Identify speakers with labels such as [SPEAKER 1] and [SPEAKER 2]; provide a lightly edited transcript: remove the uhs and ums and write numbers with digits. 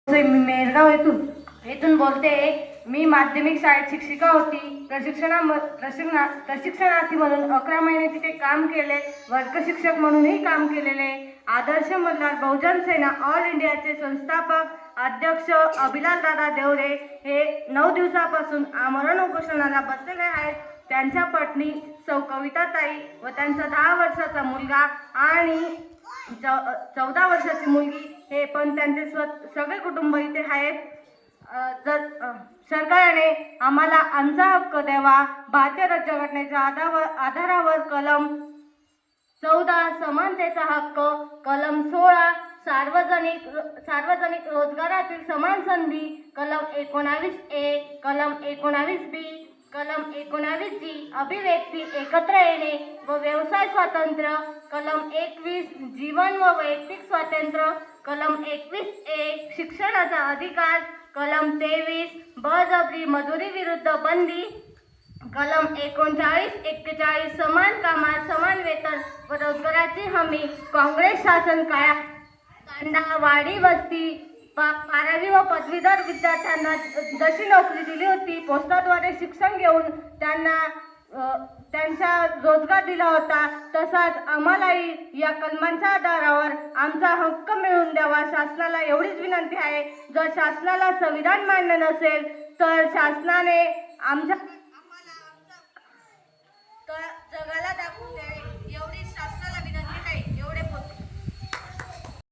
[SPEAKER 1] मी मेरगाव येथून बोलते. मी माध्यमिक शाळेत शिक्षिका होती. प्रशिक्षणार्थी म्हणून 11 महिने तिथे काम केले. वर्ग शिक्षक म्हणूनही काम केलेले. आदर्श मतदार बहुजन सेना ऑल इंडियाचे संस्थापक अध्यक्ष अभिलाष दादा देवरे हे 9 दिवसापासून आमरण उपोषणाला बसलेले आहेत. त्यांच्या पत्नी सौ कविताताई व त्यांचा 10 वर्षाचा मुलगा आणि 14 वर्षाची मुलगी हे पण त्यांचे सगळे कुटुंब इथे आहेत. सरकारने आम्हाला आमचा हक्क द्यावा. भारतीय राज्यघटनेच्या आधारावर कलम 14 समानतेचा हक्क, कलम 16 सार्वजनिक रोजगारातील समान संधी, कलम 19A, कलम 19B, कलम 19G अभिव्यक्ती एकत्र येणे व व्यवसाय स्वातंत्र्य, कलम 21 जीवन व वैयक्तिक स्वातंत्र्य, कलम 21A शिक्षणाचा अधिकार, कलम 23 बळजबरी मजुरी विरुद्ध बंदी, कलम 39-41 समान कामात समान वेतन व रोजगाराची हमी. काँग्रेस शासन काळात वाडी वस्ती 12वी व पदवीधर विद्यार्थ्यांना जशी नोकरी दिली होती, पोस्टाद्वारे शिक्षण घेऊन त्यांचा रोजगार दिला होता, तसाच आम्हालाही या कलमांच्या आधारावर आमचा हक्क मिळवून द्यावा. शासनाला एवढीच विनंती आहे. जर शासनाला संविधान मान्य नसेल तर शासनाने जगाला दाखवून